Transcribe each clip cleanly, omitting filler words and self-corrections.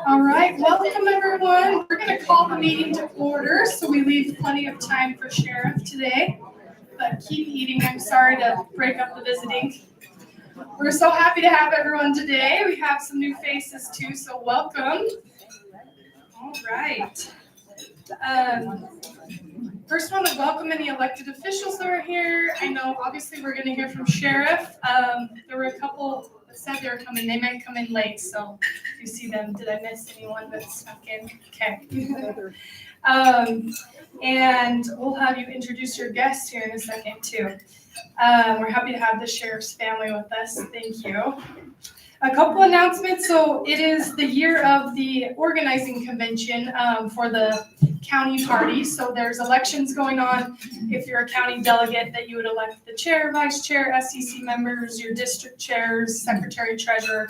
All right, welcome everyone. We're going to call the meeting to order, so we leave plenty of time for Sheriff today. But keep eating. I'm sorry to break up the visiting. We're so happy to have everyone today. We have some new faces too, so welcome. All right. First, I want to welcome any elected officials that are here. I know obviously we're going to hear from Sheriff. There were a couple that said they were coming. They might come in late, so if you see them, did I miss anyone that snuck in? Okay. And we'll have you introduce your guests here in a second too. We're happy to have the Sheriff's family with us. Thank you. A couple announcements. So it is the year of the organizing convention for the county party. So there's elections going on. If you're a county delegate, that you would elect the chair, vice chair, SEC members, your district chairs, secretary, treasurer.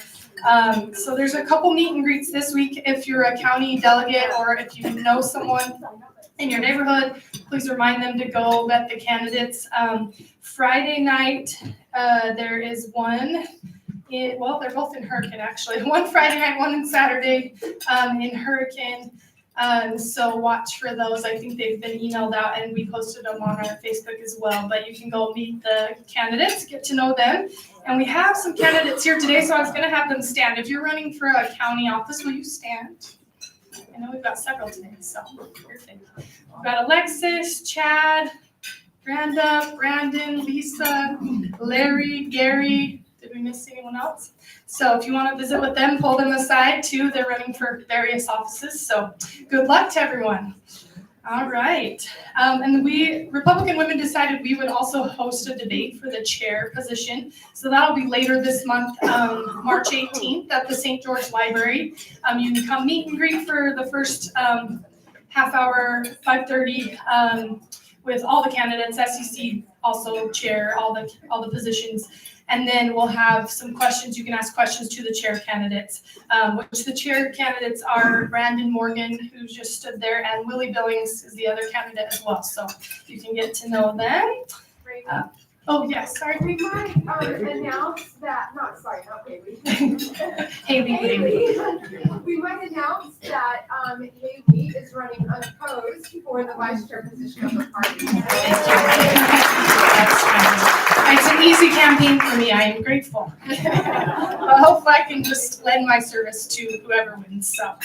So there's a couple meet and greets this week. If you're a county delegate or if you know someone in your neighborhood, please remind them to go vet the candidates. Friday night, there is one. Well, they're both in Hurricane, actually. One Friday night, one on Saturday in Hurricane. So watch for those. I think they've been emailed out, and we posted them on our Facebook as well. But you can go meet the candidates, get to know them. And we have some candidates here today, so I was going to have them stand. If you're running for a county office, will you stand? I know we've got several today, so perfect. We've got Alexis, Chad, Branda, Brandon, Lisa, Larry, Gary. Did we miss anyone else? So if you want to visit with them, pull them aside too. They're running for various offices. So good luck to everyone. All right. And we, Republican women, decided we would also host a debate for the chair position. So that'll be later this month, March 18th at the St. George Library. You can come meet and greet for the first half hour, 5:30, with all the candidates, SEC also chair, all the positions. And then we'll have some questions. You can ask questions to the chair candidates, which the chair candidates are Brandon Morgan, who just stood there, and Willie Billings is the other candidate as well. So you can get to know them. Oh, yes, sorry. We might announce that, not Haley. Haley. We might announce that Haley is running unopposed for the vice chair position of the party. It's an easy campaign for me. I am grateful. I hope I can just lend my service to whoever wins. So,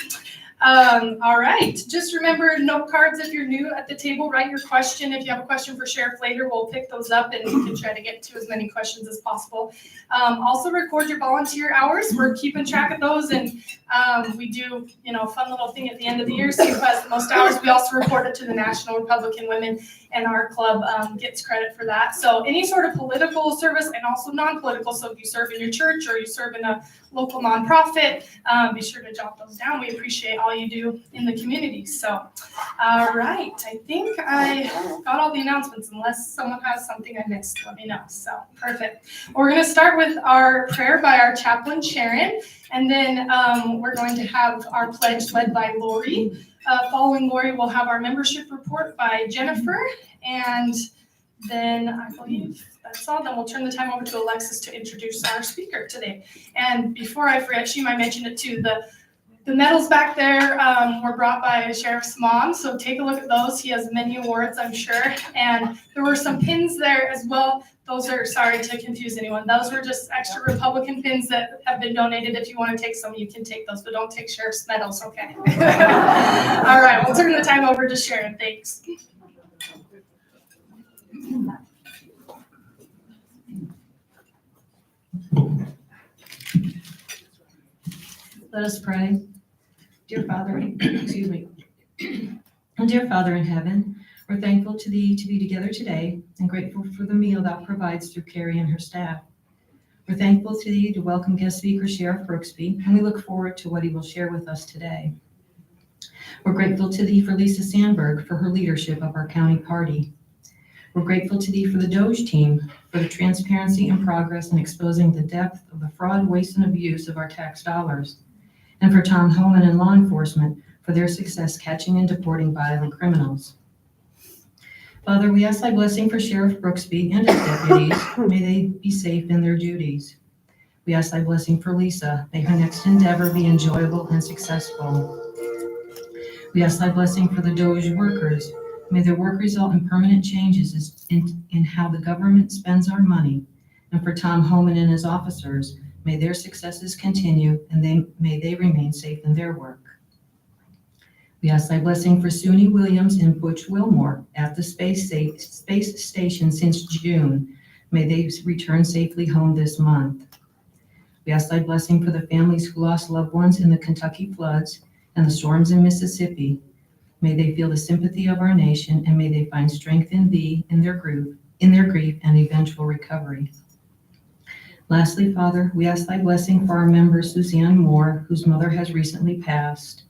all right. Just remember, note cards if you're new at the table. Write your question. If you have a question for Sheriff later, we'll pick those up and we can try to get to as many questions as possible. Also, record your volunteer hours. We're keeping track of those, and we do, a fun little thing at the end of the year. So who has the most hours? We also report it to the National Republican Women, and our club gets credit for that. So any sort of political service and also non-political. So if you serve in your church or you serve in a local nonprofit, be sure to jot those down. We appreciate all you do in the community. So, all right. I think I got all the announcements. Unless someone has something I missed, let me know. So, perfect. We're going to start with our prayer by our chaplain, Sharon. And then we're going to have our pledge led by Lori. Following Lori, we'll have our membership report by Jennifer. And then I believe that's all. Then we'll turn the time over to Alexis to introduce our speaker today. And before I forget, she might mention it too. The medals back there were brought by Sheriff's mom. So take a look at those. He has many awards, I'm sure. And there were some pins there as well. Those are, sorry to confuse anyone, those were just extra Republican pins that have been donated. If you want to take some, you can take those, but don't take Sheriff's medals, okay? All right, we'll turn the time over to Sharon. Thanks. Let us pray. Dear Father, excuse me. Dear Father in heaven, we're thankful to Thee to be together today and grateful for the meal Thou provides through Carrie and her staff. We're thankful to thee to welcome guest speaker Sheriff Brooksby, and we look forward to what he will share with us today. We're grateful to thee for Lisa Sandberg for her leadership of our county party. We're grateful to thee for the Doge team for the transparency and progress in exposing the depth of the fraud, waste, and abuse of our tax dollars, and for Tom Homan and law enforcement for their success catching and deporting violent criminals. Father, we ask thy blessing for Sheriff Brooksby and his deputies. May they be safe in their duties. We ask thy blessing for Lisa. May her next endeavor be enjoyable and successful. We ask thy blessing for the Doge workers. May their work result in permanent changes in how the government spends our money. And for Tom Homan and his officers, may their successes continue and may they remain safe in their work. We ask thy blessing for Suni Williams and Butch Wilmore at the space station since June. May they return safely home this month. We ask thy blessing for the families who lost loved ones in the Kentucky floods and the storms in Mississippi. May they feel the sympathy of our nation, and may they find strength in thee in their grief and eventual recovery. Lastly, Father, we ask thy blessing for our member Suzanne Moore, whose mother has recently passed.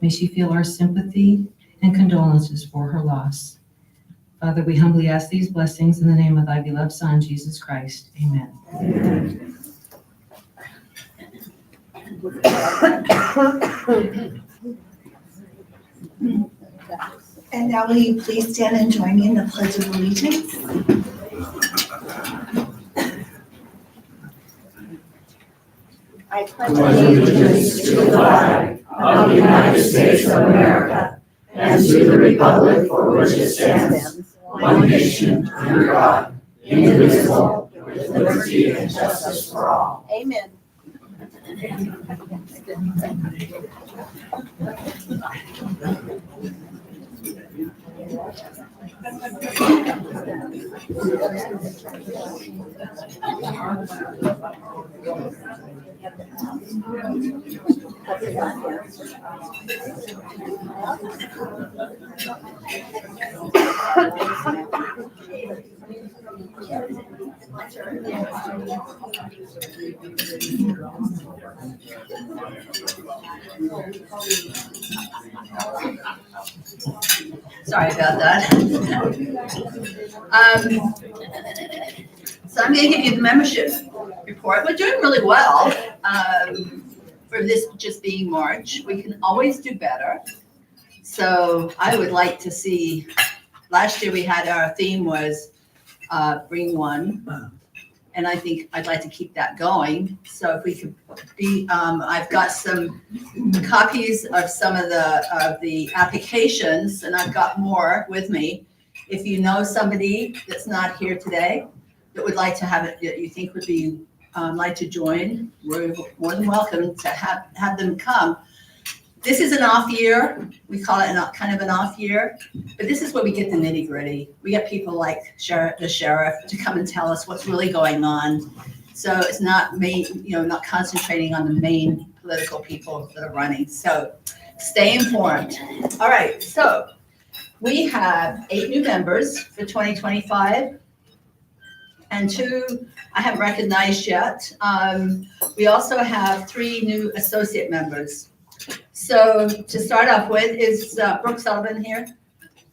May she feel our sympathy and condolences for her loss. Father, we humbly ask these blessings in the name of thy beloved Son, Jesus Christ. Amen. And now will you please stand and join me in the Pledge of Allegiance? I pledge allegiance to the flag of the United States of America and to the republic for which it stands, one nation, under God, indivisible, with liberty and justice for all. Amen. Sorry about that. So I'm going to give you the membership report. We're doing really well for this just being March. We can always do better. So I would like to see, last year we had our theme was bring one. And I think I'd like to keep that going. So if we could be, I've got some copies of some of the applications, and I've got more with me. If you know somebody that's not here today that would like to have it, that you think would be like to join, we're more than welcome to have them come. This is an off year. We call it kind of an off year, but this is where we get the nitty gritty. We get people like the sheriff to come and tell us what's really going on. So it's not not concentrating on the main political people that are running. So stay informed. All right, so we have 8 new members for 2025 and 2 I haven't recognized yet. We also have 3 new associate members. So to start off with, is Brooke Sullivan here?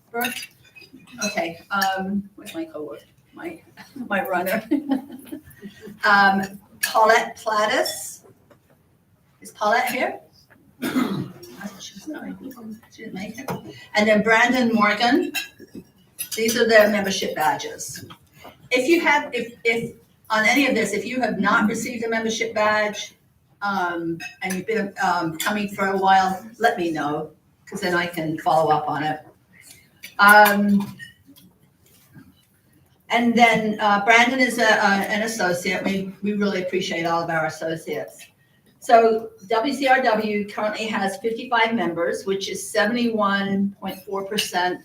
Brooke? Okay, where's my coworker, my runner? Paulette Plattis. Is Paulette here? She's not. She didn't make it. And then Brandon Morgan. These are their membership badges. If you have, if on any of this, if you have not received a membership badge, and you've been coming for a while, let me know, because then I can follow up on it. And then Brandon is an associate. We really appreciate all of our associates. So WCRW currently has 55 members, which is 71.4%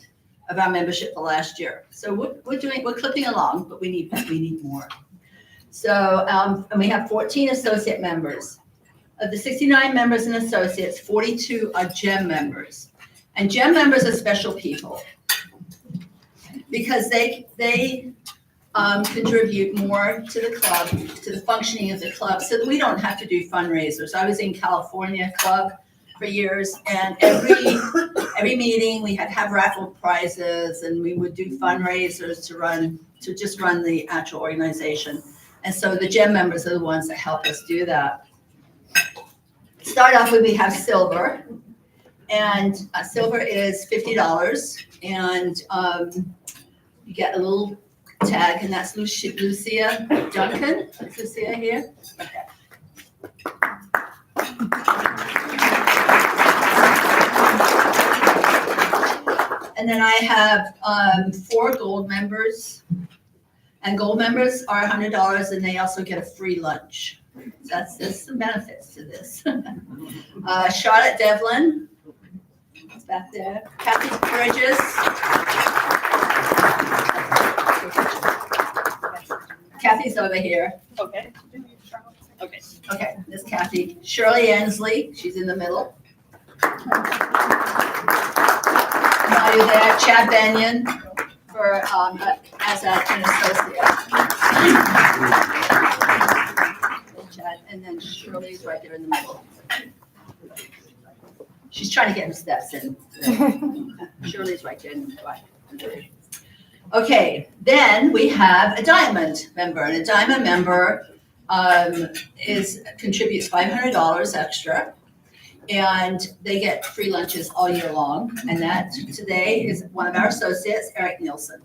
of our membership for last year. So we're clipping along, but we need more. So and we have 14 associate members. Of the 69 members and associates, 42 are GEM members. And GEM members are special people because they contribute more to the club, to the functioning of the club, so that we don't have to do fundraisers. I was in California Club for years, and every meeting we had to have raffle prizes, and we would do fundraisers to just run the actual organization. And so the gem members are the ones that help us do that. Start off with, we have silver, and silver is $50, and you get a little tag, and that's Lucia Duncan. Is Lucia here? Okay. And then I have 4 gold members, and gold members are $100, and they also get a free lunch. So there's some benefits to this. Charlotte Devlin, it's back there. Kathy Bridges. Kathy's over here. Okay. Okay, this Kathy. Shirley Ansley, she's in the middle. Now you're there, Chad Benyon for as an associate. Chad, and then Shirley's right there in the middle. She's trying to get him steps in. Shirley's right there in the right. Okay, then we have a diamond member, and a diamond member contributes $500 extra, and they get free lunches all year long. And that today is one of our associates, Eric Nielsen.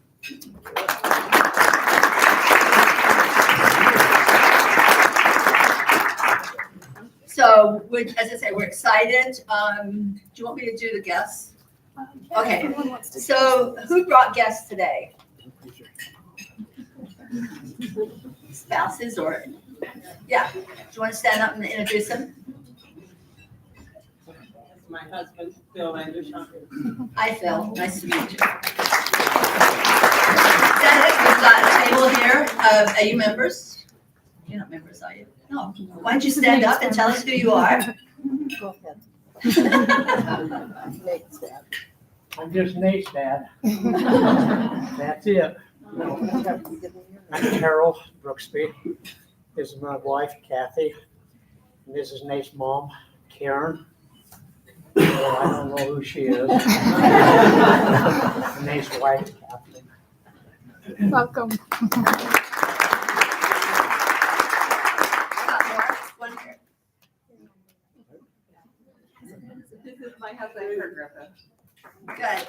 So, as I say, we're excited. Do you want me to do the guests? Okay, so who brought guests today? Spouses or, yeah. Do you want to stand up and introduce them? That's my husband, Phil Anderson. Hi, Phil. Nice to meet you. We've got a table here. Are you members? You're not members, are you? No. Why don't you stand up and tell us who you are? Go ahead. Nate's dad. I'm just Nate's dad. That's it. I'm Carol Brooksby. This is my wife, Kathy. And this is Nate's mom, Karen. Well, I don't know who she is. Nate's wife, Catherine. Welcome. One here. This is my husband, Kurt Griffith. Good.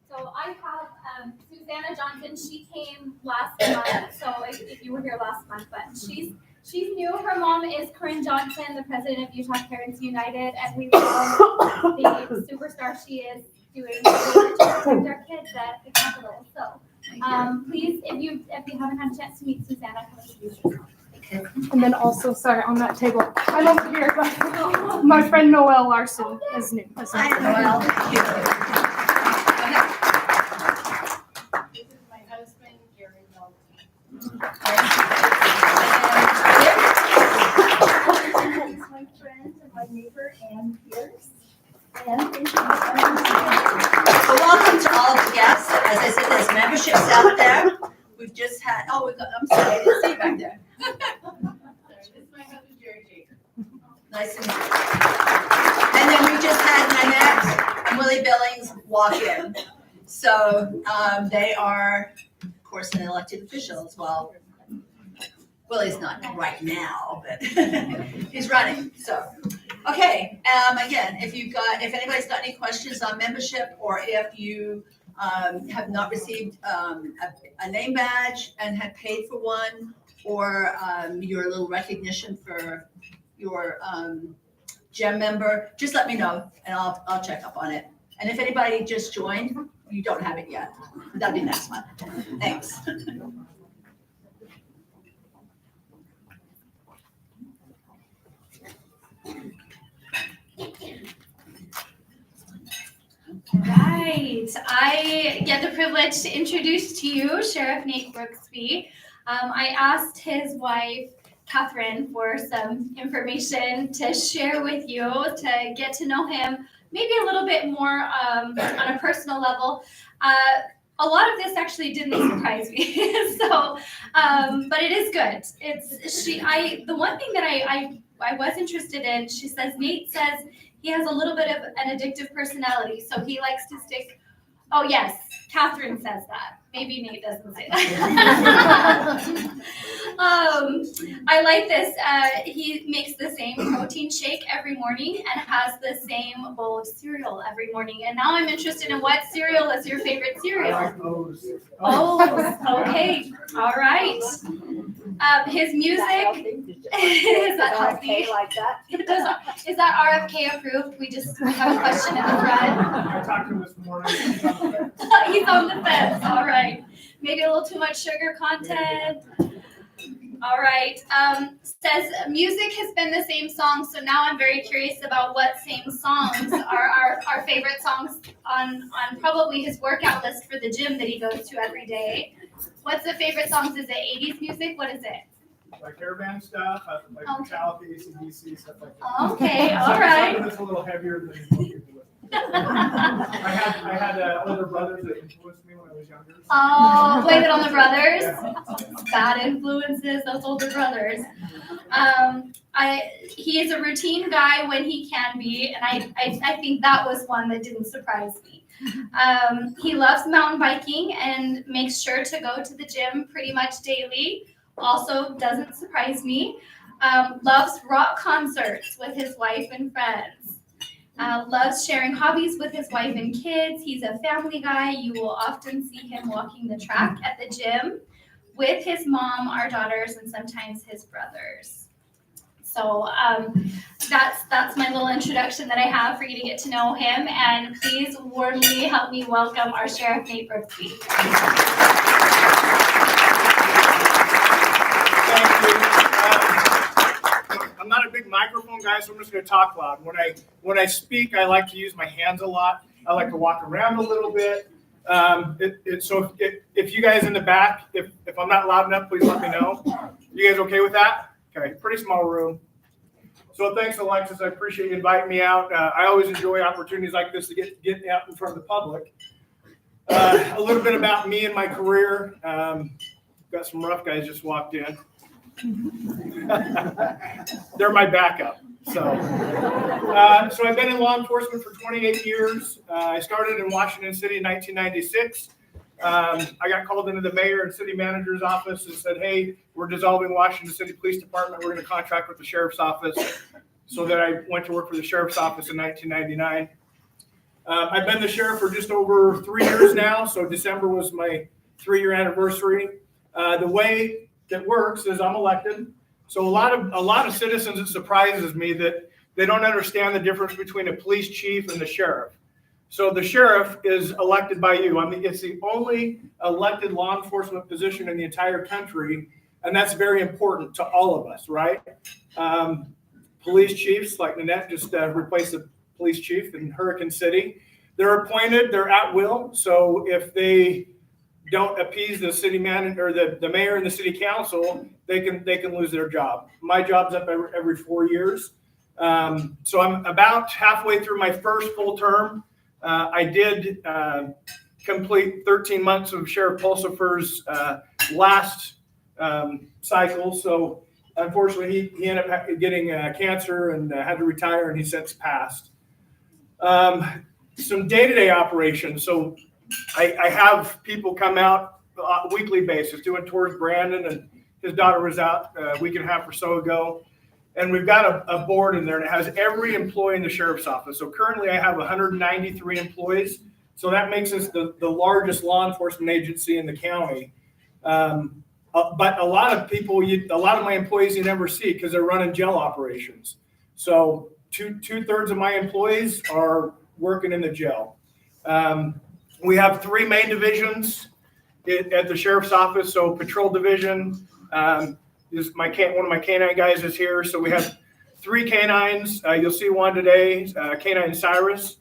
So I have Susanna Johnson. She came last month, so if you were here last month, but she's new. Her mom is Corinne Johnson, the president of Utah Parents United, and we love the superstar she is doing to protect our kids at the Capitol. So please, if you haven't had a chance to meet Susanna, come introduce yourself. And then also, sorry, on that table, I'm over here, but my friend Noelle Larson is new. Hi, Noelle. This is my husband, Gary Melton. He's my friend and my neighbor, Ann Pierce. And thank you. So welcome to all of the guests. As I said, there's memberships out there. We've just had, I'm sorry, I didn't see you back there. This is my husband, Jerry Jacob. Nice to meet you. And then we just had Nanette and Willie Billings walk in. So they are, of course, an elected official as well. Willie's not right now, but he's running. So, okay. Again, if anybody's got any questions on membership, or if you have not received a name badge and had paid for one, or your little recognition for your gem member, just let me know and I'll check up on it. And if anybody just joined, you don't have it yet, that'll be next month. Thanks. Right. I get the privilege to introduce to you Sheriff Nate Brooksby. I asked his wife, Catherine, for some information to share with you to get to know him maybe a little bit more on a personal level. A lot of this actually didn't surprise me, so but it is good. The one thing that I was interested in. She says Nate says he has a little bit of an addictive personality, so he likes to stick. Oh yes, Catherine says that. Maybe Nate doesn't say that. I like this. He makes the same protein shake every morning and has the same bowl of cereal every morning. And now I'm interested in what cereal is your favorite cereal? Oh, okay. All right. His music, is that healthy? Like that? Is that RFK approved? We have a question in the front. I talked to him this morning. He's on the fence. All right. Maybe a little too much sugar content. All right. Says music has been the same song, so now I'm very curious about what same songs are our favorite songs on probably his workout list for the gym that he goes to every day. What's the favorite songs? Is it 80s music? What is it? Like caravan stuff, like Okay. Metallica, AC/DC, stuff like that. Okay. All right. Something that's a little heavier than most people would. I had older brothers that influenced me when I was younger. Oh, blame it on the brothers. Bad influences, those older brothers. He is a routine guy when he can be, and I think that was one that didn't surprise me. He loves mountain biking and makes sure to go to the gym pretty much daily. Also doesn't surprise me. Loves rock concerts with his wife and friends. Loves sharing hobbies with his wife and kids. He's a family guy. You will often see him walking the track at the gym with his mom, our daughters, and sometimes his brothers. So that's my little introduction that I have for you to get to know him. And please warmly help me welcome our Sheriff Nate Brooksby. Thank you. I'm not a big microphone guy, so I'm just going to talk loud. When I speak, I like to use my hands a lot. I like to walk around a little bit. So if you guys in the back, if I'm not loud enough, please let me know. You guys okay with that? Okay, pretty small room. So thanks, Alexis. I appreciate you inviting me out. I always enjoy opportunities like this to get out in front of the public. A little bit about me and my career. Got some rough guys just walked in. They're my backup. So I've been in law enforcement for 28 years. I started in Washington City in 1996. I got called into the mayor and city manager's office and said, hey, we're dissolving Washington City Police Department. We're going to contract with the sheriff's office. So that I went to work for the sheriff's office in 1999. I've been the sheriff for just over 3 years now. So December was my 3-year anniversary. The way that works is I'm elected. So a lot of citizens, it surprises me that they don't understand the difference between a police chief and the sheriff. So the sheriff is elected by you. I mean, it's the only elected law enforcement position in the entire country, and that's very important to all of us, right? Police chiefs, like Nanette just replaced the police chief in Hurricane City. They're appointed, they're at will. So if they don't appease the city manager or the mayor and the city council, they can lose their job. My job's up every 4 years. So I'm about halfway through my first full term. I did complete 13 months of Sheriff Pulsifer's last cycle. So unfortunately, he ended up getting cancer and had to retire, and he's since passed. Some day-to-day operations. So I have people come out on a weekly basis doing tours. Brandon and his daughter was out a week and a half or so ago. And we've got a board in there that has every employee in the sheriff's office. So currently I have 193 employees. So that makes us the largest law enforcement agency in the county. But a lot of my employees you never see because they're running jail operations. So two-thirds of my employees are working in the jail. We have 3 main divisions at the sheriff's office. So patrol division, one of my canine guys is here. So we have 3 canines. You'll see one today, Canine Cyrus.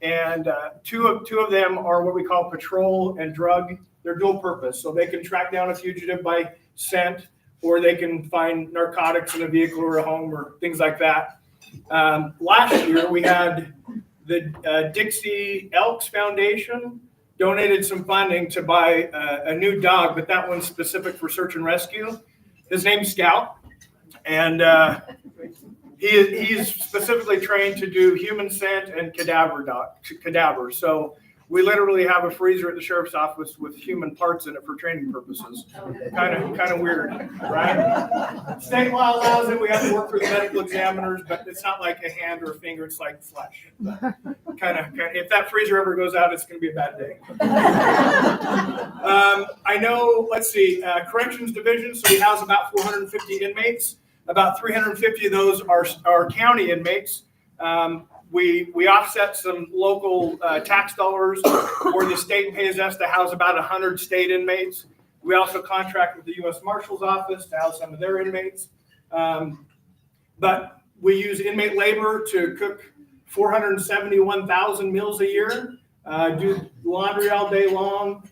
And two of them are what we call patrol and drug. They're dual purpose. So they can track down a fugitive by scent, or they can find narcotics in a vehicle or a home or things like that. Last year we had the Dixie Elks Foundation donated some funding to buy a new dog, but that one's specific for search and rescue. His name's Scout, and he's specifically trained to do human scent and cadavers. So we literally have a freezer at the sheriff's office with human parts in it for training purposes. Kind of weird, right? State law allows it. We have to work through the medical examiners, but it's not like a hand or a finger. It's like flesh. Kind of. If that freezer ever goes out, it's going to be a bad day. I know. Let's see. Corrections division. So we house about 450 inmates. About 350 of those are county inmates. We offset some local tax dollars, or the state pays us to house about 100 state inmates. We also contract with the U.S. Marshal's Office to house some of their inmates. But we use inmate labor to cook 471,000 meals a year, do laundry all day long.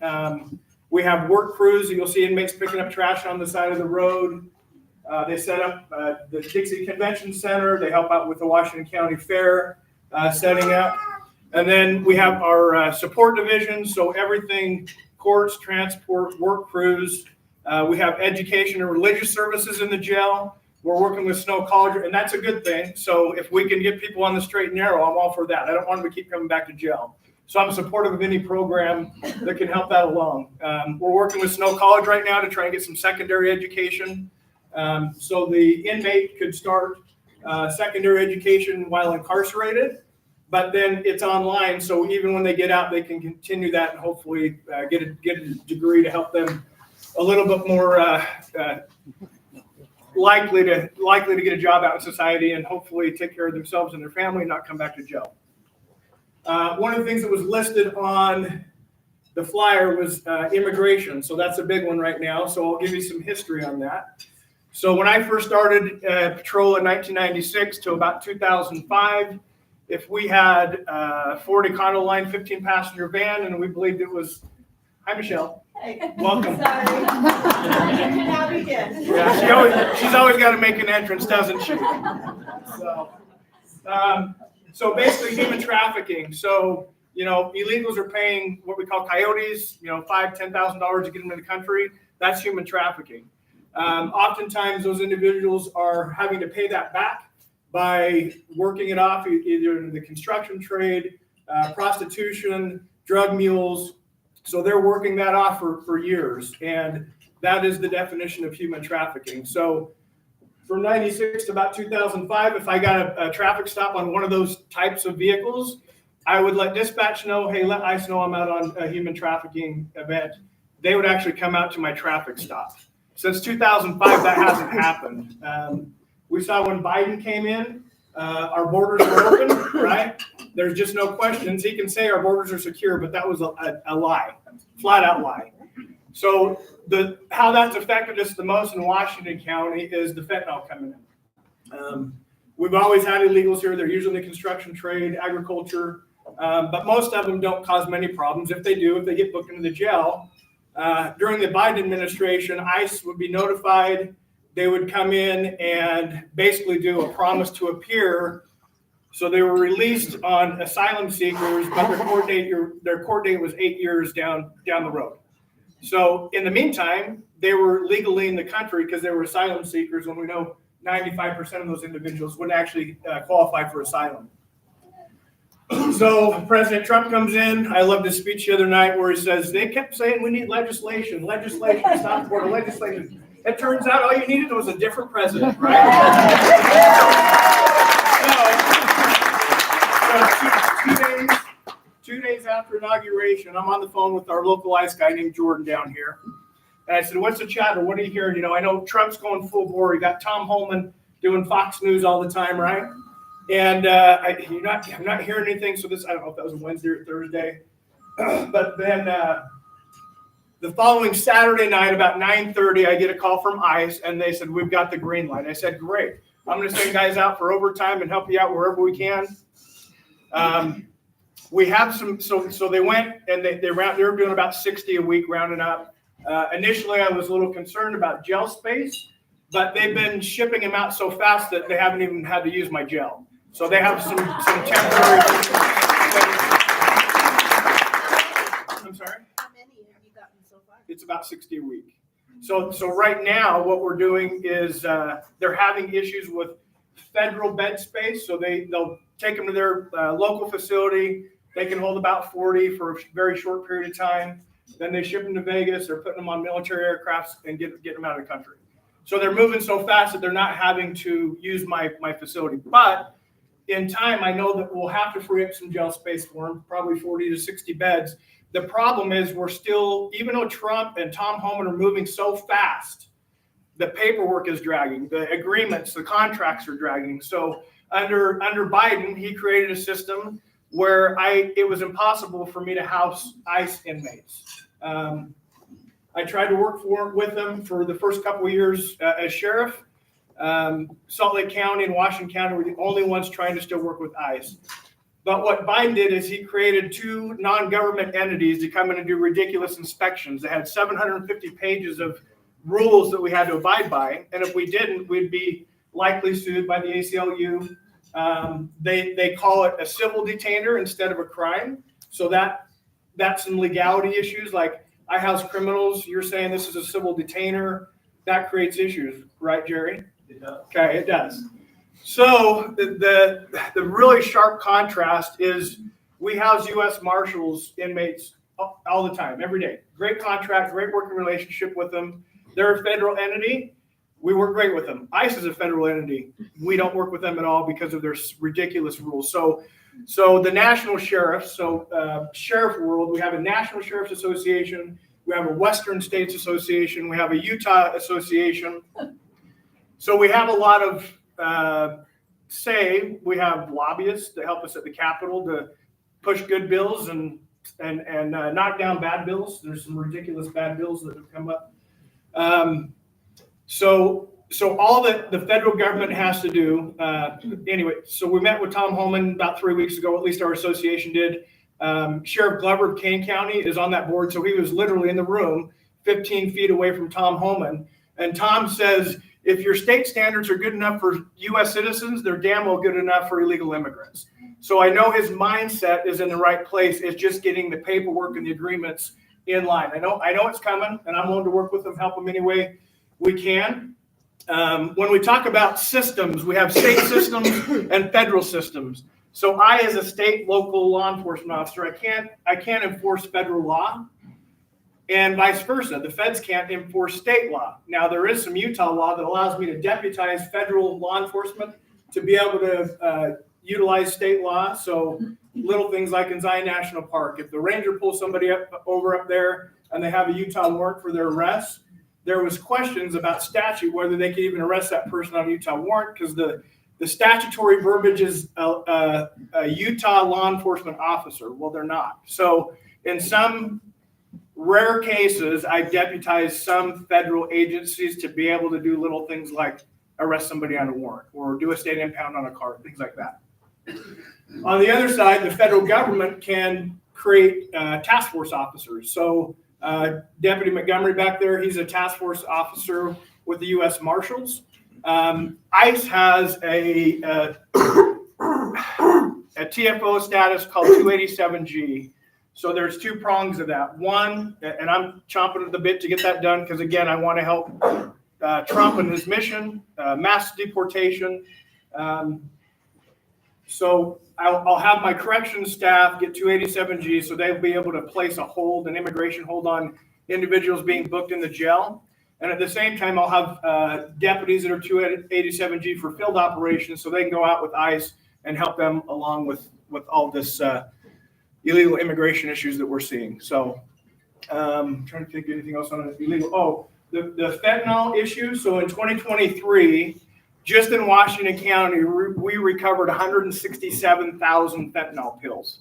We have work crews. You'll see inmates picking up trash on the side of the road. They set up the Dixie Convention Center. They help out with the Washington County Fair setting up. And then we have our support division. So everything, courts, transport, work crews. We have education and religious services in the jail. We're working with Snow College, and that's a good thing. So if we can get people on the straight and narrow, I'm all for that. I don't want them to keep coming back to jail. So I'm supportive of any program that can help that along. We're working with Snow College right now to try and get some secondary education. So the inmate could start secondary education while incarcerated, but then it's online. So even when they get out, they can continue that and hopefully get a degree to help them a little bit more likely to get a job out in society and hopefully take care of themselves and their family and not come back to jail. One of the things that was listed on the flyer was immigration. So that's a big one right now. So I'll give you some history on that. So when I first started patrol in 1996 to about 2005, if we had Ford Econoline 15-passenger van, and we believed it was, hi Michelle, Hey. welcome. Sorry. Now we did. Yeah, she's always got to make an entrance, doesn't she? So basically human trafficking. So, illegals are paying what we call coyotes, $5,000, $10,000 to get them in the country. That's human trafficking. Oftentimes those individuals are having to pay that back by working it off either in the construction trade, prostitution, drug mules. So they're working that off for years. And that is the definition of human trafficking. So from 96 to about 2005, if I got a traffic stop on one of those types of vehicles, I would let dispatch know, hey, let ICE know I'm out on a human trafficking event. They would actually come out to my traffic stop. Since 2005, that hasn't happened. We saw when Biden came in, our borders were open, right? There's just no questions. He can say our borders are secure, but that was a lie, flat out lie. So how that's affected us the most in Washington County is the fentanyl coming in. We've always had illegals here. They're usually in the construction trade, agriculture, but most of them don't cause many problems. If they do, if they get booked into the jail, during the Biden administration, ICE would be notified. They would come in and basically do a promise to appear. So they were released on asylum seekers, but their court date was 8 years down the road. So in the meantime, they were legally in the country because they were asylum seekers, when we know 95% of those individuals wouldn't actually qualify for asylum. So President Trump comes in. I loved his speech the other night where he says, they kept saying we need legislation, stop border legislation. It turns out all you needed was a different president, right? So 2 days after inauguration, I'm on the phone with our local ICE guy named Jordan down here. And I said, what's the chatter? What are you hearing? I know Trump's going full bore. You got Tom Holman doing Fox News all the time, right? And I'm not hearing anything. So I don't know if that was Wednesday or Thursday. But then the following Saturday night, about 9:30, I get a call from ICE, and they said, we've got the green light. I said, great. I'm going to send guys out for overtime and help you out wherever we can. We have some, so they went and they were doing about 60 a week rounding up. Initially, I was a little concerned about gel space, but they've been shipping them out so fast that they haven't even had to use my gel. So they have some temporary. I'm sorry? How many have you gotten so far? It's about 60 a week. So right now, what we're doing is they're having issues with federal bed space. So they'll take them to their local facility. They can hold about 40 for a very short period of time. Then they ship them to Vegas. They're putting them on military aircrafts and get them out of the country. So they're moving so fast that they're not having to use my facility. But in time, I know that we'll have to free up some jail space for them, probably 40 to 60 beds. The problem is we're still, even though Trump and Tom Homan are moving so fast, the paperwork is dragging, the agreements, the contracts are dragging. So under Biden, he created a system where it was impossible for me to house ICE inmates. I tried to work with them for the first couple of years as sheriff. Salt Lake County and Washington County were the only ones trying to still work with ICE. But what Biden did is he created 2 non-government entities to come in and do ridiculous inspections. They had 750 pages of rules that we had to abide by. And if we didn't, we'd be likely sued by the ACLU. They call it a civil detainer instead of a crime. So that's some legality issues. Like, I house criminals. You're saying this is a civil detainer. That creates issues, right, Jerry? It does. Okay, it does. So the really sharp contrast is we house U.S. Marshals inmates all the time, every day. Great contract, great working relationship with them. They're a federal entity. We work great with them. ICE is a federal entity. We don't work with them at all because of their ridiculous rules. So the national sheriffs, sheriff world, we have a National Sheriff's Association. We have a Western States Association. We have a Utah Association. So we have a lot of we have lobbyists to help us at the Capitol to push good bills and knock down bad bills. There's some ridiculous bad bills that have come up. So all that the federal government has to do, anyway, so we met with Tom Homan about 3 weeks ago, at least our association did. Sheriff Glover of Kane County is on that board. So he was literally in the room 15 feet away from Tom Homan. And Tom says, if your state standards are good enough for U.S. citizens, they're damn well good enough for illegal immigrants. So I know his mindset is in the right place. It's just getting the paperwork and the agreements in line. I know it's coming, and I'm willing to work with them, help them any way we can. When we talk about systems, we have state systems and federal systems. So I, as a state local law enforcement officer, I can't enforce federal law. And vice versa. The feds can't enforce state law. Now, there is some Utah law that allows me to deputize federal law enforcement to be able to utilize state law. So little things like in Zion National Park, if the ranger pulls somebody over up there and they have a Utah warrant for their arrest, there was questions about statute, whether they could even arrest that person on a Utah warrant, because the statutory verbiage is a Utah law enforcement officer. Well, they're not. So in some rare cases, I deputize some federal agencies to be able to do little things like arrest somebody on a warrant or do a state impound on a car, things like that. On the other side, the federal government can create task force officers. So Deputy Montgomery back there, he's a task force officer with the U.S. Marshals. ICE has a TFO status called 287G. So there's 2 prongs of that. One, and I'm chomping at the bit to get that done because, again, I want to help Trump and his mission, mass deportation. So I'll have my corrections staff get 287G so they'll be able to place an immigration hold on individuals being booked in the jail. And at the same time, I'll have deputies that are 287G for field operations so they can go out with ICE and help them along with all this illegal immigration issues that we're seeing. So I'm trying to think of anything else on illegal. Oh, the fentanyl issue. So in 2023, just in Washington County, we recovered 167,000 fentanyl pills.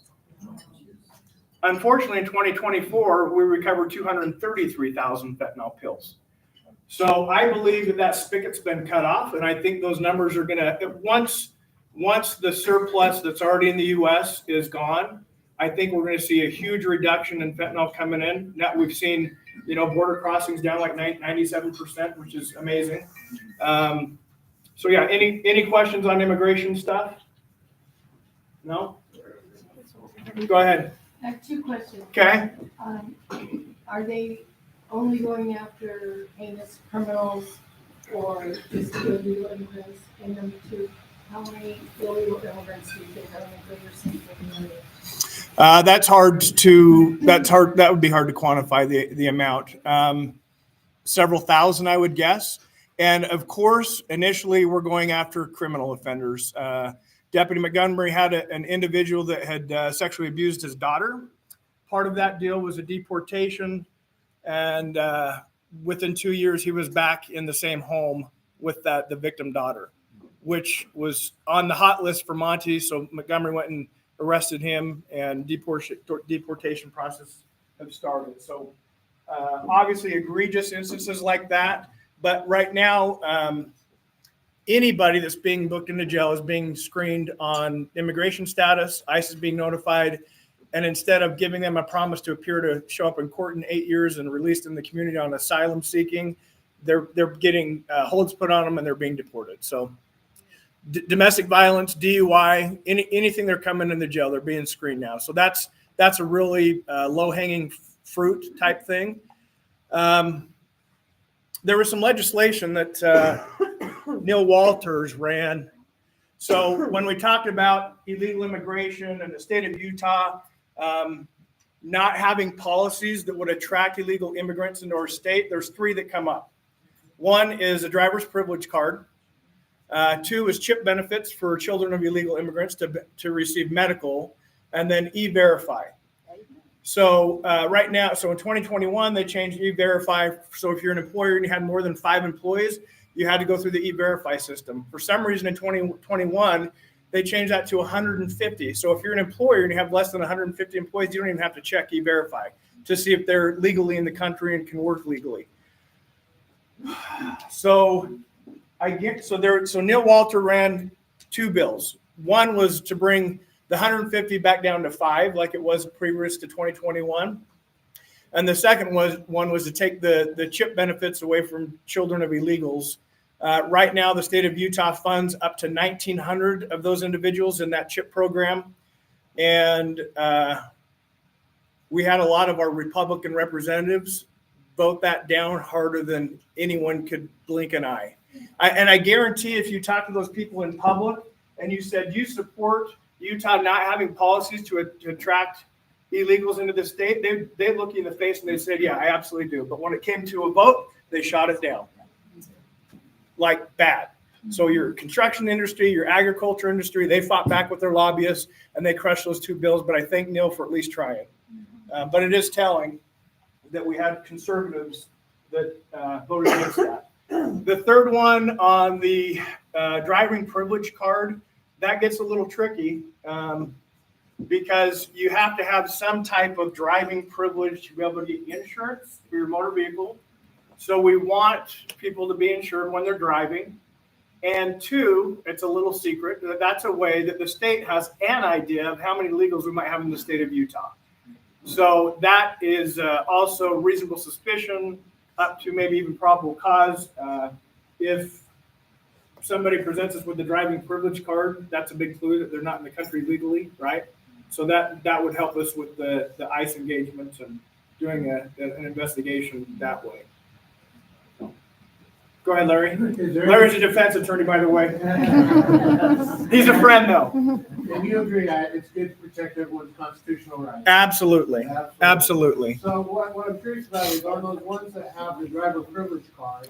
Unfortunately, in 2024, we recovered 233,000 fentanyl pills. So I believe that spigot's been cut off, and I think those numbers are going to, once the surplus that's already in the U.S. is gone, I think we're going to see a huge reduction in fentanyl coming in. Now we've seen, border crossings down like 97%, which is amazing. So yeah, any questions on immigration stuff? No? Go ahead. I have two questions. Okay. Are they only going after heinous criminals or just illegal immigrants? And number two, how many illegal immigrants do you think are in the greater Central community? That would be hard to quantify the amount. Several thousand, I would guess. And of course, initially we're going after criminal offenders. Deputy Montgomery had an individual that had sexually abused his daughter. Part of that deal was a deportation. And within 2 years, he was back in the same home with the victim daughter, which was on the hot list for Monty. So Montgomery went and arrested him, and deportation process have started. So obviously egregious instances like that. But right now, anybody that's being booked into jail is being screened on immigration status. ICE is being notified. And instead of giving them a promise to appear to show up in court in 8 years and released in the community on asylum seeking, they're getting holds put on them and they're being deported. So domestic violence, DUI, anything they're coming in the jail, they're being screened now. So that's a really low-hanging fruit type thing. There was some legislation that Neil Walters ran. So when we talked about illegal immigration and the state of Utah not having policies that would attract illegal immigrants into our state, there's three that come up. One is a driver's privilege card. Two is CHIP benefits for children of illegal immigrants to receive medical, and then E-Verify. So right now, so in 2021, they changed E-Verify. So if you're an employer and you had more than 5 employees, you had to go through the E-Verify system. For some reason in 2021, they changed that to 150. So if you're an employer and you have less than 150 employees, you don't even have to check E-Verify to see if they're legally in the country and can work legally. So so Neil Walter ran 2 bills. One was to bring the 150 back down to 5, like it was previous to 2021. And the second one was to take the CHIP benefits away from children of illegals. Right now, the state of Utah funds up to 1,900 of those individuals in that CHIP program. And we had a lot of our Republican representatives vote that down harder than anyone could blink an eye. And I guarantee if you talk to those people in public and you said you support Utah not having policies to attract illegals into the state, they'd look you in the face and they said, yeah, I absolutely do. But when it came to a vote, they shot it down. Like bad. So your construction industry, your agriculture industry, they fought back with their lobbyists and they crushed those 2 bills. But I thank Neil for at least trying. But it is telling that we had conservatives that voted against that. The third one on the driving privilege card, that gets a little tricky because you have to have some type of driving privilege to be able to get insurance for your motor vehicle. So we want people to be insured when they're driving. And 2, it's a little secret, that's a way that the state has an idea of how many illegals we might have in the state of Utah. So that is also reasonable suspicion up to maybe even probable cause. If somebody presents us with the driving privilege card, that's a big clue that they're not in the country legally, right? So that would help us with the ICE engagements and doing an investigation that way. Go ahead, Larry. Larry's a defense attorney, by the way. He's a friend, though. And you agree that it's good to protect everyone's constitutional rights? Absolutely. Absolutely. So what I'm curious about is on those ones that have the driver privilege card,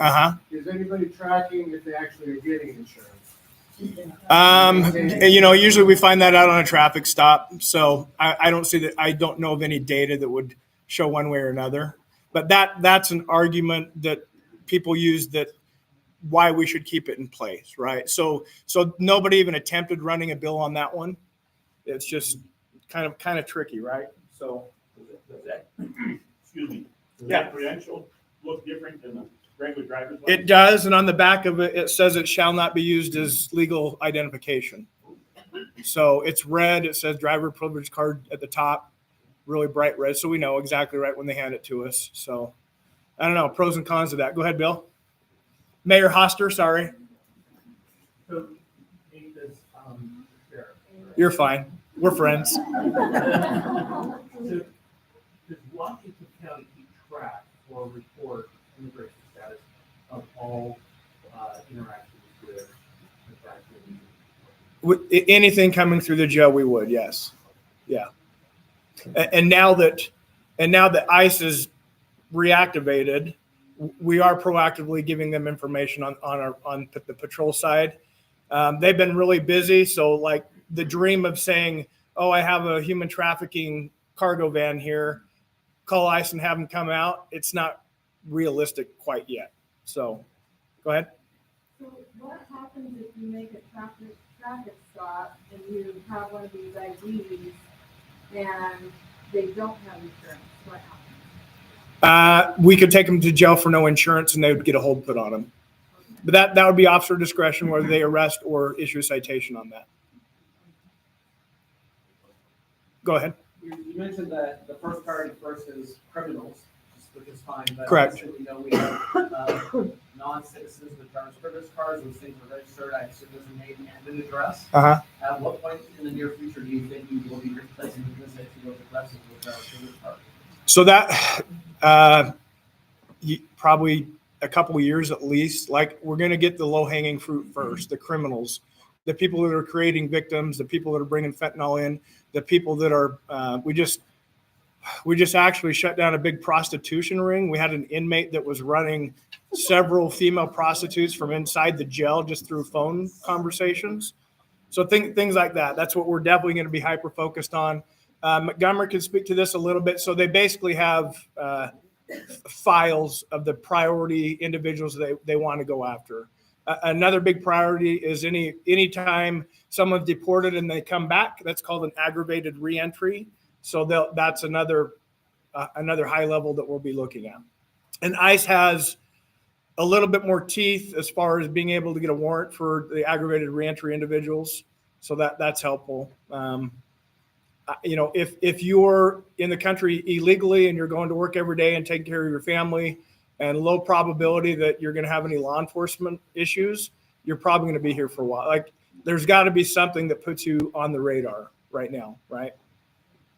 is anybody tracking if they actually are getting insurance? Usually we find that out on a traffic stop. So I don't see that. I don't know of any data that would show one way or another. But that's an argument that people use that why we should keep it in place, right? So nobody even attempted running a bill on that one. It's just kind of tricky, right? So Does that excuse me, does that credential look different than a regular driver's license? It does, and on the back of it, it says it shall not be used as legal identification. So it's red, it says driver privilege card at the top, really bright red, so we know exactly right when they hand it to us. So I don't know, pros and cons of that. Go ahead, Bill. Mayor Hoster, sorry. So, You're fine. We're friends. Anything coming through the jail, we would, yes. Yeah. And now that ICE is reactivated, we are proactively giving them information on the patrol side. They've been really busy. So like the dream of saying, oh, I have a human trafficking cargo van here, call ICE and have them come out. It's not realistic quite yet. So go ahead. So what happens if you make a traffic stop and you have one of these IDs and they don't have insurance? What happens? We could take them to jail for no insurance and they would get a hold put on them. But that would be officer discretion whether they arrest or issue a citation on that. Go ahead. You mentioned that the first priority first is criminals, which is fine. But Correct. obviously we know we have non-citizens with driver's privilege cards. Those things are registered. I assume there's a name and an address. Uh-huh. At what point in the near future do you think you will be replacing the business with addresses with driver's privilege cards? So that probably a couple of years at least. Like we're going to get the low-hanging fruit first, the criminals, the people that are creating victims, the people that are bringing fentanyl in, the people that are. We just actually shut down a big prostitution ring. We had an inmate that was running several female prostitutes from inside the jail just through phone conversations. So things like that. That's what we're definitely going to be hyper focused on. Montgomery can speak to this a little bit. So they basically have files of the priority individuals they want to go after. Another big priority is anytime someone's deported and they come back, that's called an aggravated reentry. So that's another high level that we'll be looking at. And ICE has a little bit more teeth as far as being able to get a warrant for the aggravated reentry individuals. So that's helpful. If you're in the country illegally and you're going to work every day and taking care of your family and low probability that you're going to have any law enforcement issues, you're probably going to be here for a while. Like there's got to be something that puts you on the radar right now, right?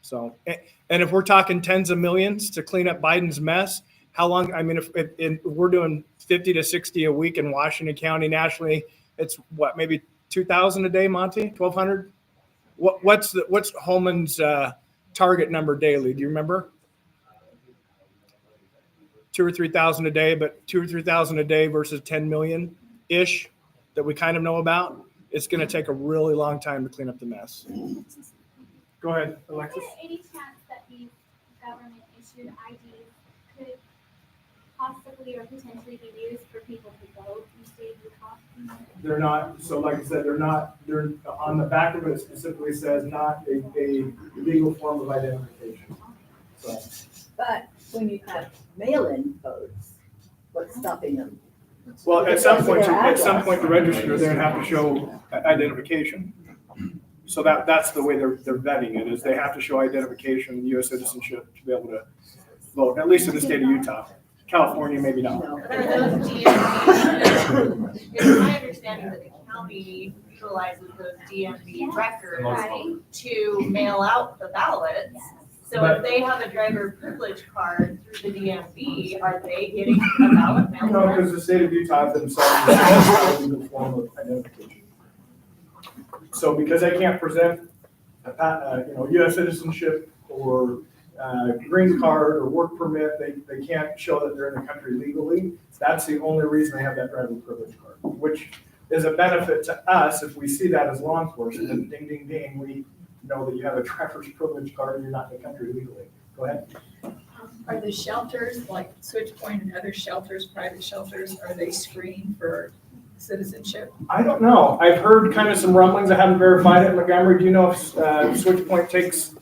So, and if we're talking tens of millions to clean up Biden's mess, how long? I mean, if we're doing 50 to 60 a week in Washington County nationally, it's what, maybe 2,000 a day, Monty? 1,200? What's Holman's target number daily? Do you remember? 2,000 or 3,000 a day, but 2,000 or 3,000 a day versus 10 million ish that we kind of know about. It's going to take a really long time to clean up the mess. Go ahead, Alexis. Is there any chance that these government-issued IDs could possibly or potentially be used for people to vote in the state of Utah? They're not. So, like I said, they're on the back of it. Specifically says not a legal form of identification. So. But when you have mail-in votes, what's stopping them? Well, at some point, the register there have to show identification. So that's the way they're vetting it, is they have to show identification, U.S. citizenship to be able to vote, at least in the state of Utah. California, maybe not. It's my understanding that the county utilizes those DMV records to mail out the ballots. So if they have a driver privilege card through the DMV, are they getting a ballot mailed? No, because the state of Utah themselves has a legal form of identification. So because they can't present U.S. citizenship or green card or work permit, they can't show that they're in the country legally. That's the only reason they have that driver privilege card, which is a benefit to us if we see that as law enforcement. Ding, ding, ding, we know that you have a driver's privilege card and you're not in the country legally. Go ahead. Are the shelters, like Switch Point and other shelters, private shelters, are they screening for citizenship? I don't know. I've heard kind of some rumblings. I haven't verified it. Montgomery, do you know if Switch Point takes,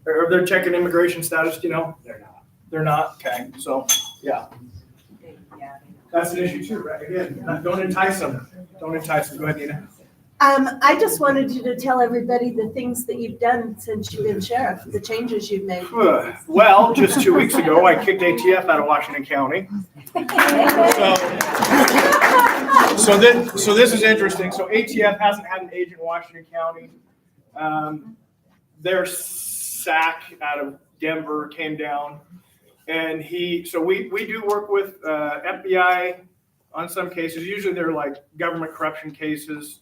or they're checking immigration status? Do you know? They're not. They're not? Okay. So, yeah. That's an issue too, right? Again, don't entice them. Don't entice them. Go ahead, Nina. I just wanted you to tell everybody the things that you've done since you've been sheriff, the changes you've made. Well, just 2 weeks ago, I kicked ATF out of Washington County. So this is interesting. So ATF hasn't had an agent in Washington County. Their SAC out of Denver came down, and we do work with FBI on some cases. Usually they're like government corruption cases.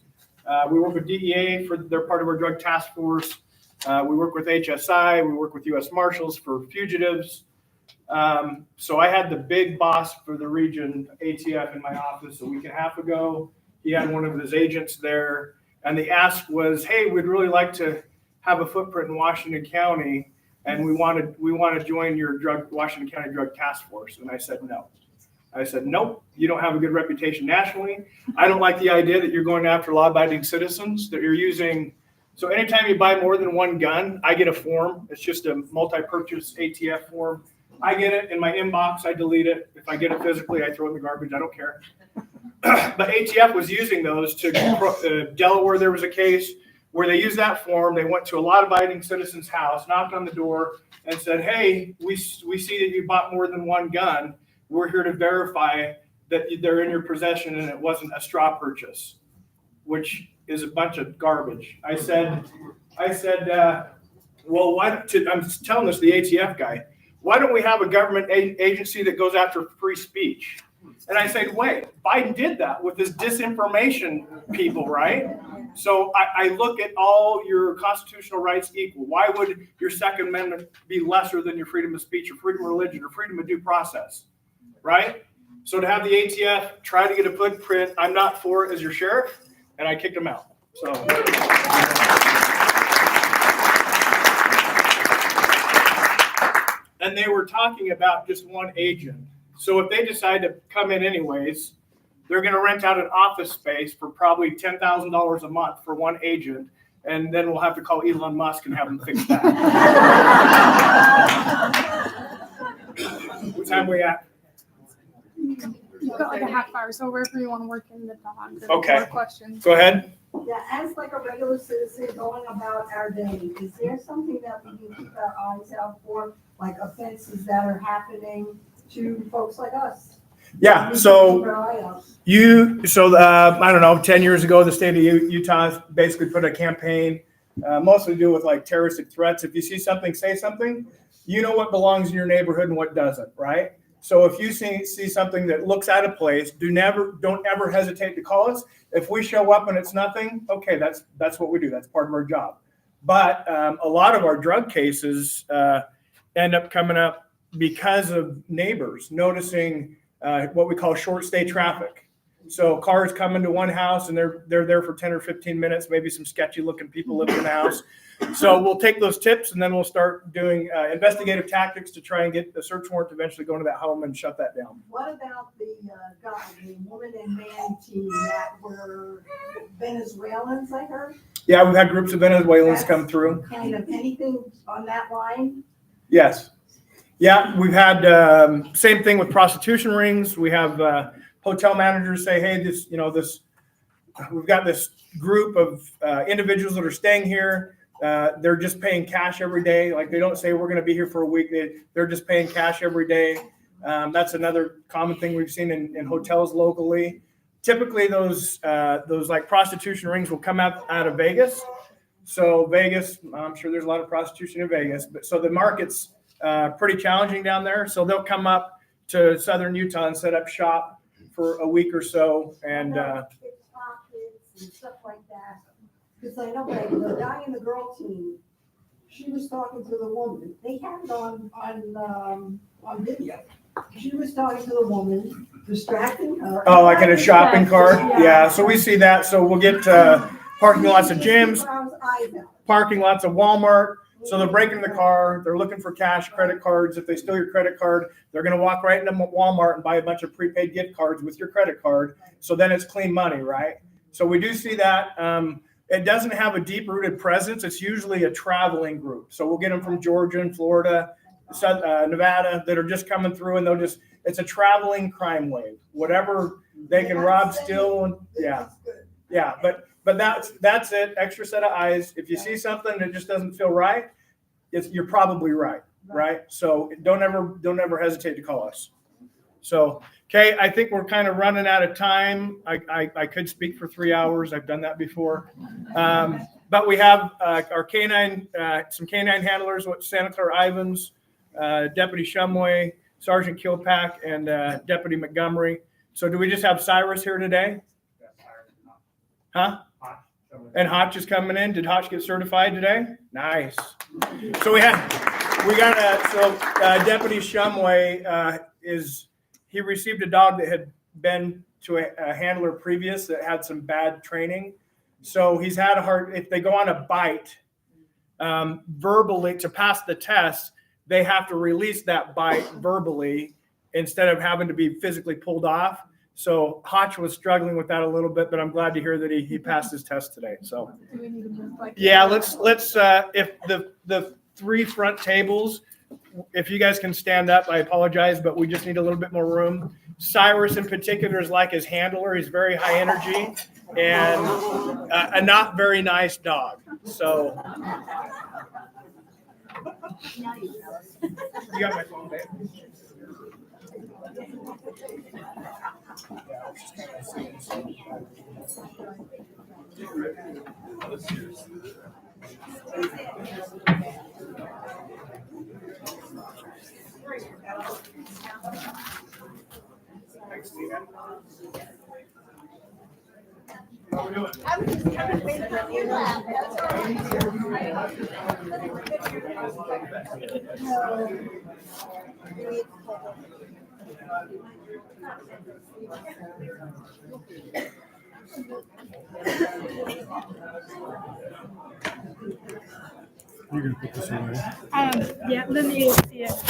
We work with DEA they're part of our drug task force. We work with HSI. We work with U.S. Marshals for fugitives. So I had the big boss for the region, ATF, in my office a week and a half ago. He had one of his agents there, and the ask was, "Hey, we'd really like to have a footprint in Washington County, and we want to join your Washington County Drug Task Force." And I said no. I said, "Nope, you don't have a good reputation nationally. I don't like the idea that you're going after law-abiding citizens, that you're using." So anytime you buy more than one gun, I get a form. It's just a multi-purchase ATF form. I get it in my inbox. I delete it. If I get it physically, I throw it in the garbage. I don't care. But ATF was using those to Delaware. There was a case where they used that form. They went to a law-abiding citizen's house, knocked on the door, and said, "Hey, we see that you bought more than one gun. We're here to verify that they're in your possession and it wasn't a straw purchase," which is a bunch of garbage. I said, well, I'm telling this to the ATF guy, why don't we have a government agency that goes after free speech? And I said, wait, Biden did that with his disinformation people, right? So I look at all your constitutional rights equal. Why would your Second Amendment be lesser than your freedom of speech or freedom of religion or freedom of due process, right? So to have the ATF try to get a footprint, I'm not for it as your sheriff, and I kicked him out. So. And they were talking about just one agent. So if they decide to come in anyways, they're going to rent out an office space for probably $10,000 a month for one agent, and then we'll have to call Elon Musk and have him fix that. What time are we at? You've got like a half hour, so wherever you want to work in the dog. Okay. More questions. Go ahead. Yeah, as like a regular citizen going about our day, is there something that we can keep our eyes out for, like offenses that are happening to folks like us? Yeah, so I don't know, 10 years ago, the state of Utah basically put a campaign, mostly to do with like terroristic threats. If you see something, say something. You know what belongs in your neighborhood and what doesn't, right? So if you see something that looks out of place, don't ever hesitate to call us. If we show up and it's nothing, okay, that's what we do. That's part of our job. But a lot of our drug cases end up coming up because of neighbors noticing what we call short stay traffic. So cars come into one house and they're there for 10 or 15 minutes, maybe some sketchy looking people live in the house. So we'll take those tips and then we'll start doing investigative tactics to try and get the search warrant to eventually go into that home and shut that down. What about the woman and man team that were Venezuelans, I heard? Yeah, we've had groups of Venezuelans come through. Kind of anything on that line? Yes. Yeah, we've had same thing with prostitution rings. We have hotel managers say, "Hey, we've got this group of individuals that are staying here. They're just paying cash every day. Like they don't say we're going to be here for a week. They're just paying cash every day." That's another common thing we've seen in hotels locally. Typically, those like prostitution rings will come out of Vegas. So Vegas, I'm sure there's a lot of prostitution in Vegas, but so the market's pretty challenging down there. So they'll come up to southern Utah and set up shop for a week or so. And and stuff like that. Because I know like the guy and the girl team, she was talking to the woman. They had it on video. She was talking to the woman, distracting her. oh, like in a shopping cart? Yeah, so we see that. So we'll get parking lots of gyms, parking lots of Walmart. So they're breaking the car. They're looking for cash, credit cards. If they steal your credit card, they're going to walk right into Walmart and buy a bunch of prepaid gift cards with your credit card. So then it's clean money, right? So we do see that. It doesn't have a deep-rooted presence. It's usually a traveling group. So we'll get them from Georgia and Florida, Nevada that are just coming through, and it's a traveling crime wave. Whatever they can rob, steal, and yeah. But that's it. Extra set of eyes. If you see something that just doesn't feel right, you're probably right? So don't ever hesitate to call us. So, okay, I think we're kind of running out of time. I could speak for 3 hours. I've done that before. But we have our some canine handlers, Santa Clara Ivans, Deputy Shumway, Sergeant Kilpack, and Deputy Montgomery. So do we just have Cyrus here today? Huh? And Hotch is coming in. Did Hotch get certified today? Nice. So Deputy Shumway he received a dog that had been to a handler previous that had some bad training. So he's had a hard, if they go on a bite, verbally to pass the test, they have to release that bite verbally instead of having to be physically pulled off. So Hotch was struggling with that a little bit, but I'm glad to hear that he passed his test today. So Do we need to move like? yeah, let's if the three front tables, if you guys can stand up, I apologize, but we just need a little bit more room. Cyrus in particular is like his handler. He's very high energy and a not very nice dog. So you got my phone, babe. Thanks, Tina. How we doing? I was just kind of waiting for you to laugh. That's all You're gonna put this away. Yeah, let me see it.